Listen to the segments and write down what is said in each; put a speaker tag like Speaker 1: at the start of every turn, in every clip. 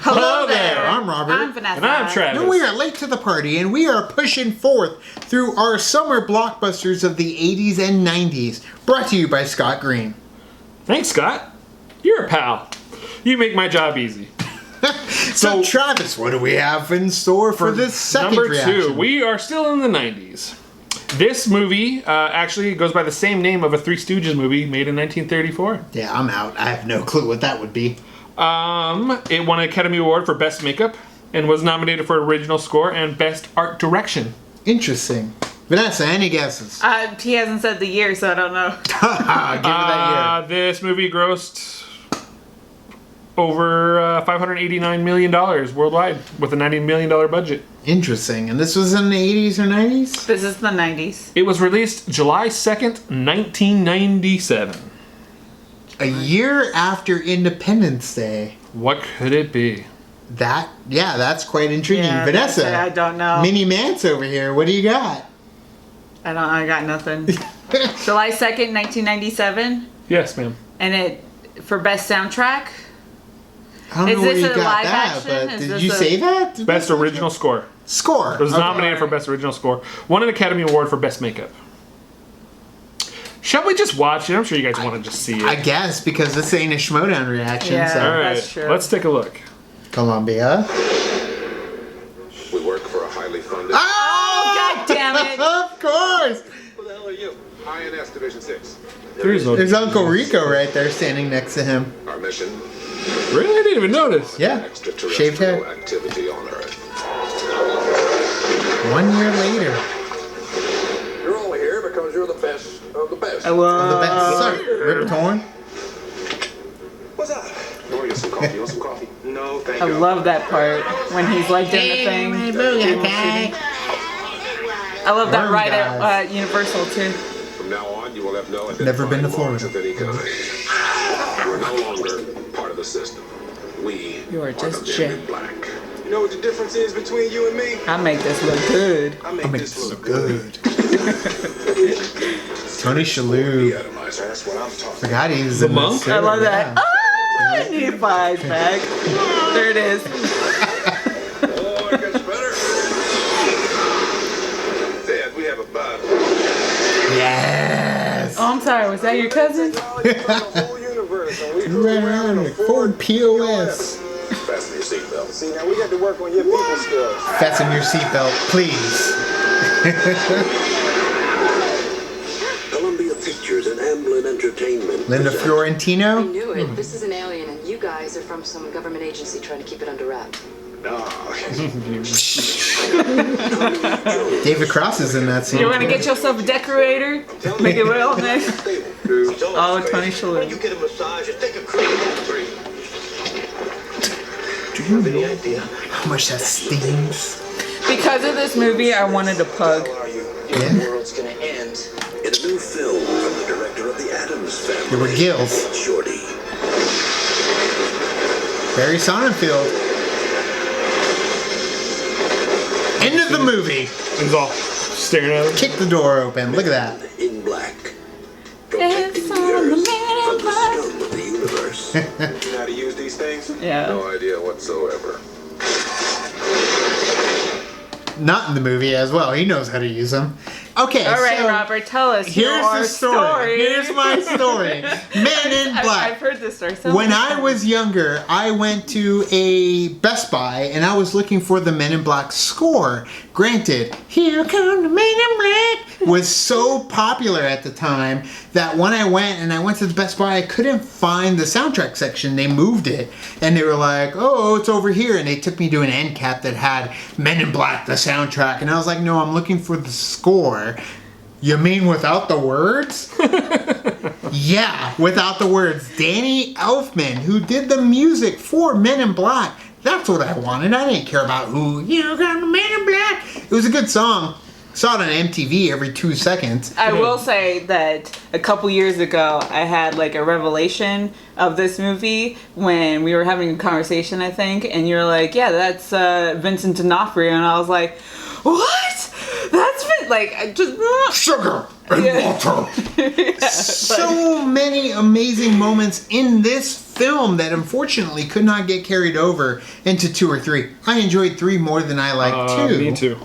Speaker 1: Hello there.
Speaker 2: I'm Robert.
Speaker 1: I'm Vanessa.
Speaker 3: And I'm Travis.
Speaker 2: And we are late to the party, and we are pushing forth through our summer blockbusters of the 80s and 90s, brought to you by Scott Green.
Speaker 3: Thanks, Scott. You're a pal. You make my job easy.
Speaker 2: So, Travis, what do we have in store for this second
Speaker 3: Number
Speaker 2: reaction?
Speaker 3: 2, we are still in the 90s. This movie actually goes by the same name of a Three Stooges movie made in 1934.
Speaker 2: Yeah, I'm out. I have no clue what that would be.
Speaker 3: It won an Academy Award for Best Makeup and was nominated for Original Score and Best Art Direction.
Speaker 2: Interesting. Vanessa, any guesses?
Speaker 1: He hasn't said the year, so I don't know.
Speaker 2: Give me that year.
Speaker 3: This movie grossed over $589 million worldwide with a $90 million budget.
Speaker 2: Interesting. And this was in the 80s or 90s?
Speaker 1: This is the 90s.
Speaker 3: It was released July 2nd, 1997.
Speaker 2: A year after Independence Day.
Speaker 3: What could it be?
Speaker 2: That's quite intriguing.
Speaker 1: Yeah,
Speaker 2: Vanessa,
Speaker 1: I don't know.
Speaker 2: Mini Mance over here. What do you got?
Speaker 1: I got nothing. July 2nd, 1997.
Speaker 3: Yes, ma'am.
Speaker 1: And it, for best soundtrack.
Speaker 2: I don't
Speaker 1: Is
Speaker 2: know where
Speaker 1: this
Speaker 2: you
Speaker 1: a
Speaker 2: got
Speaker 1: live
Speaker 2: that,
Speaker 1: action?
Speaker 2: but
Speaker 1: Is
Speaker 2: did
Speaker 1: this
Speaker 2: you
Speaker 1: a-
Speaker 2: say that?
Speaker 3: Best Original Score.
Speaker 2: Score.
Speaker 3: It was
Speaker 2: Okay.
Speaker 3: nominated for Best Original Score. Won an Academy Award for Best Makeup. Shall we just watch it? I'm sure you guys want to just see it.
Speaker 2: I guess, because this ain't a Schmodown reaction.
Speaker 1: Yeah.
Speaker 2: So.
Speaker 3: All right,
Speaker 1: That's true.
Speaker 3: let's take a look.
Speaker 2: Columbia.
Speaker 4: We work for a highly funded.
Speaker 1: Oh, God damn it.
Speaker 2: Of course!
Speaker 4: Who the hell are you? INS Division 6.
Speaker 3: There's no.
Speaker 2: There's Uncle Rico right there standing next to him.
Speaker 4: Our mission,
Speaker 3: Really? I didn't even notice.
Speaker 2: Yeah. Shaved
Speaker 4: extraterrestrial
Speaker 2: head.
Speaker 4: activity on Earth.
Speaker 2: 1 year later.
Speaker 4: You're all here because you're the best of the best.
Speaker 1: Hello.
Speaker 2: The best. Sir, Rip Torn.
Speaker 4: What's up? You want to get some coffee? You want some coffee? No, thank
Speaker 1: I
Speaker 4: you.
Speaker 1: love that part when he's like doing the thing. I love that
Speaker 2: Worm
Speaker 1: ride
Speaker 2: guys.
Speaker 1: at Universal too.
Speaker 4: From now on, you will have no
Speaker 2: Never been to
Speaker 4: identifying marks
Speaker 2: Florida.
Speaker 4: of any kind. You are no longer part of the system. We
Speaker 1: You are just
Speaker 4: the men in
Speaker 1: Jay.
Speaker 4: black. You know what the difference is between you and me?
Speaker 1: I make this look good.
Speaker 4: I make
Speaker 2: Make
Speaker 4: this
Speaker 2: this
Speaker 4: look
Speaker 2: look good. Tony Shalhoub.
Speaker 4: Atomizer. That's what I'm talking
Speaker 2: Forgot he was
Speaker 3: The
Speaker 2: in this
Speaker 3: monk?
Speaker 2: too,
Speaker 1: I love that.
Speaker 2: yeah.
Speaker 1: Oh, I need a five back. There it is.
Speaker 4: Oh, it gets better. Dad, we have a bud.
Speaker 2: Yes!
Speaker 1: Oh, I'm sorry. Was that your cousin?
Speaker 2: You ran around in a Ford POS.
Speaker 4: Fasten your seatbelt.
Speaker 5: See, now we got to work on your people skills.
Speaker 2: Fasten your seatbelt, please.
Speaker 6: Columbia Pictures and Amblin Entertainment.
Speaker 2: Linda
Speaker 7: I
Speaker 2: Fiorentino.
Speaker 7: knew it. This is an alien, and you guys are from some government agency trying to keep it under wraps.
Speaker 2: David Cross is in that scene.
Speaker 1: You want to get yourself a decorator? Make it real nice. Oh, Tony
Speaker 6: You
Speaker 1: Shalhoub.
Speaker 6: get a massage and take a cruise. Do you have any idea?
Speaker 2: How much that stings.
Speaker 1: Because of this movie, I wanted a pug.
Speaker 2: Yeah.
Speaker 6: The world's gonna end. In a new film from the director of the Addams Family.
Speaker 2: There were gills.
Speaker 6: Shorty.
Speaker 2: Barry Sonnenfeld. End of the movie.
Speaker 3: He's all staring at him.
Speaker 2: Kick the door open. Look at that.
Speaker 6: In black.
Speaker 1: It's
Speaker 6: Protecting the
Speaker 1: on the
Speaker 6: Earth
Speaker 1: man in
Speaker 6: from the
Speaker 1: black.
Speaker 6: scum of the universe.
Speaker 4: You know how to use these things?
Speaker 1: Yeah.
Speaker 4: No idea whatsoever.
Speaker 2: Not in the movie as well. He knows how to use them. Okay,
Speaker 1: All right,
Speaker 2: so
Speaker 1: Robert, tell us
Speaker 2: here's
Speaker 1: your
Speaker 2: the story. Here's my story. Man in Black.
Speaker 1: I've heard this story so
Speaker 2: When
Speaker 1: many
Speaker 2: I
Speaker 1: times.
Speaker 2: was younger, I went to a Best Buy and I was looking for the Men in Black score. Granted, Here Come the Men in Black was so popular at the time that when I went to the Best Buy, I couldn't find the soundtrack section. They moved it and they were like, oh, it's over here. And they took me to an end cap that had Men in Black, the soundtrack. And I was like, no, I'm looking for the score. You mean without the words? Yeah, without the words. Danny Elfman, who did the music for Men in Black. That's what I wanted. I didn't care about who, you know, got Men in Black. It was a good song. Saw it on MTV every 2 seconds.
Speaker 1: I will say that a couple years ago, I had like a revelation of this movie when we were having a conversation, I think, and you're like, yeah, that's Vincent D'Onofrio, and I was like, what? That's like, I just...
Speaker 2: Sugar and
Speaker 1: Yeah.
Speaker 2: water. So many amazing moments in this film that unfortunately could not get carried over into 2 or 3. I enjoyed 3 more than I liked 2.
Speaker 3: Me too.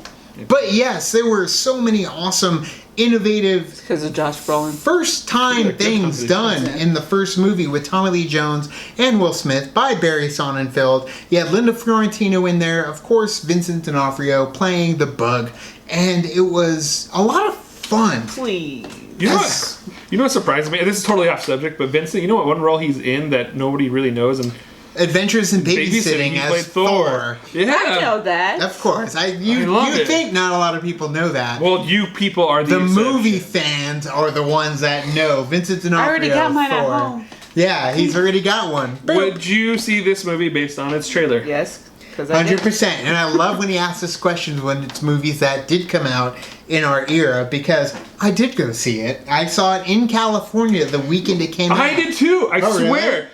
Speaker 2: But yes, there were so many awesome, innovative,
Speaker 1: Because of Josh Brolin.
Speaker 2: first time
Speaker 3: good
Speaker 2: things
Speaker 3: Tommy Lee
Speaker 2: done in the first movie with Tommy Lee Jones and Will Smith by Barry Sonnenfeld. You had Linda Fiorentino in there, of course, Vincent D'Onofrio playing the Bug, and it was a lot of fun.
Speaker 1: Please.
Speaker 3: You know,
Speaker 2: Yes.
Speaker 3: what surprised me? This is totally off subject, but Vincent, you know what one role he's in that nobody really knows? And
Speaker 2: Adventures in Babysitting
Speaker 3: he
Speaker 2: as
Speaker 3: played
Speaker 2: Thor.
Speaker 3: Yeah.
Speaker 1: I know that.
Speaker 2: Of course, you
Speaker 3: love it.
Speaker 2: think not a lot of people know that.
Speaker 3: Well, you people are the
Speaker 2: The
Speaker 3: exception.
Speaker 2: movie fans are the ones that know Vincent D'Onofrio.
Speaker 1: I already got mine at
Speaker 2: Thor.
Speaker 1: home.
Speaker 2: Yeah, he's already got one.
Speaker 3: Would you see this movie based on its trailer?
Speaker 1: Yes. Because I did.
Speaker 2: 100%. And I love when he asks us questions when it's movies that did come out in our era, because I did go see it. I saw it in California the weekend it came out.
Speaker 3: I did too. I
Speaker 2: Oh,
Speaker 3: swear.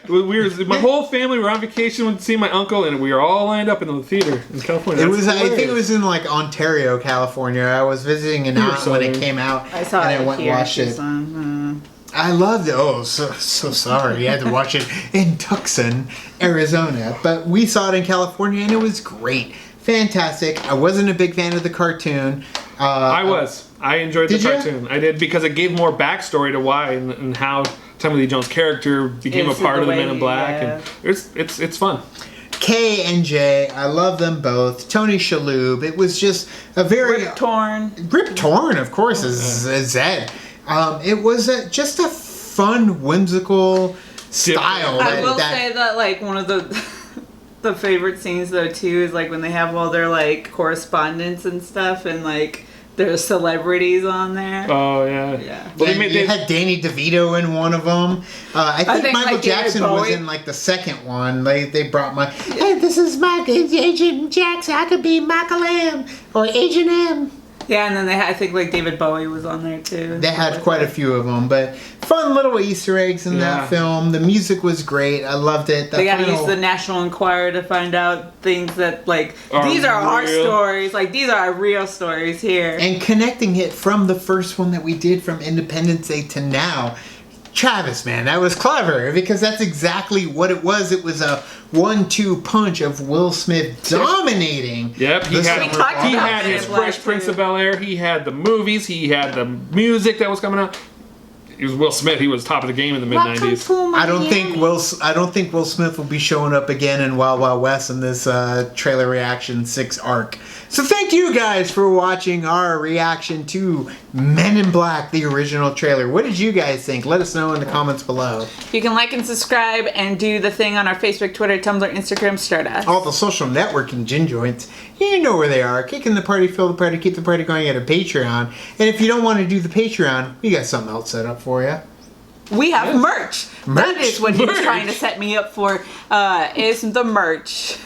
Speaker 3: My whole family were on vacation to see my uncle, and we were all lined up in the theater in California.
Speaker 2: It
Speaker 3: That's
Speaker 2: was. I think it
Speaker 3: hilarious.
Speaker 2: was in like Ontario, California. I was visiting an
Speaker 3: You were
Speaker 2: aunt when it
Speaker 3: southern.
Speaker 2: came out,
Speaker 1: I saw
Speaker 2: and
Speaker 1: it
Speaker 2: I went and
Speaker 1: here.
Speaker 2: watched it.
Speaker 1: Tucson.
Speaker 2: I loved it. Oh, so sorry. You had to watch it in Tucson, Arizona. But we saw it in California, and it was great. Fantastic. I wasn't a big fan of the cartoon.
Speaker 3: I was. I enjoyed the
Speaker 2: Did ya?
Speaker 3: cartoon. I did because it gave more backstory to why and how Tommy Lee Jones' character became a
Speaker 1: Is
Speaker 3: part
Speaker 1: the
Speaker 3: of the
Speaker 1: way
Speaker 3: Men in
Speaker 1: he-
Speaker 3: Black,
Speaker 1: yeah.
Speaker 3: and it's fun.
Speaker 2: K and J, I love them both. Tony Shalhoub. It was just a very
Speaker 1: Rip Torn.
Speaker 2: Rip Torn, of course, is Zed. It was just a fun, whimsical style.
Speaker 1: I will say that like one of the the favorite scenes though too is like when they have all their like correspondence and stuff, and like there's celebrities on there.
Speaker 3: Oh yeah.
Speaker 1: Yeah.
Speaker 3: Well,
Speaker 2: And you had Danny DeVito in one of them. I think Michael
Speaker 1: like, David
Speaker 2: Jackson was
Speaker 1: Bowie.
Speaker 2: in like the second one. They brought my. Hey, this is Michael Agent Jackson. I could be Michael M or Agent M.
Speaker 1: Yeah, and then they had, I think like David Bowie was on there too.
Speaker 2: They had quite a few of them, but fun little Easter eggs in
Speaker 3: Yeah.
Speaker 2: that film. The music was great. I loved it.
Speaker 1: They gotta
Speaker 2: final-
Speaker 1: use the National Enquirer to find out things that like
Speaker 3: Are
Speaker 1: these are our
Speaker 3: real.
Speaker 1: stories. Like these are our real stories here.
Speaker 2: And connecting it from the first one that we did from Independence Day to now. Travis, man, that was clever because that's exactly what it was. It was a 1-2 punch of Will Smith dominating.
Speaker 3: Yep, he
Speaker 2: the
Speaker 3: had,
Speaker 1: We
Speaker 2: summer
Speaker 1: talked
Speaker 3: he
Speaker 1: about
Speaker 3: had
Speaker 1: Men
Speaker 3: his
Speaker 1: in Black,
Speaker 3: Fresh Prince
Speaker 1: too.
Speaker 3: of Bel-Air, he had the movies, he had the music that was coming out. It was Will Smith, he was top of the game in the mid-90s.
Speaker 2: I don't think Will Smith will be showing up again in Wild Wild West in this trailer reaction 6 arc. So thank you guys for watching our reaction to Men in Black, the original trailer. What did you guys think? Let us know in the comments below.
Speaker 1: You can like and subscribe and do the thing on our Facebook, Twitter, Tumblr, Instagram, Stardust.
Speaker 2: All the social networking gin joints, you know where they are. Kicking the party, fill the party, keep the party going at a Patreon. And if you don't want to do the Patreon, we got something else set up for you.
Speaker 1: We have merch. That
Speaker 2: Merch.
Speaker 1: is what he was
Speaker 3: Merch.
Speaker 1: trying to set me up for. Is the merch.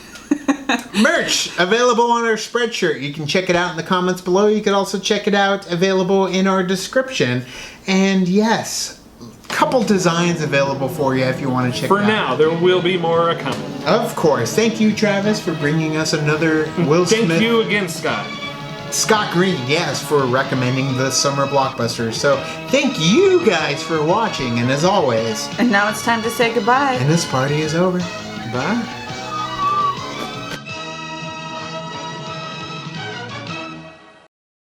Speaker 2: Merch available on our Spreadshirt. You can check it out in the comments below. You can also check it out available in our description. And yes, couple designs available for you if you want to check
Speaker 3: For
Speaker 2: it out.
Speaker 3: now, there will be more coming.
Speaker 2: Of course. Thank you, Travis, for bringing us another Will
Speaker 3: Thank
Speaker 2: Smith.
Speaker 3: you again, Scott.
Speaker 2: Scott Green, yes, for recommending the summer blockbuster. So thank you guys for watching, and as always,
Speaker 1: And now it's time to say goodbye.
Speaker 2: and this party is over. Bye.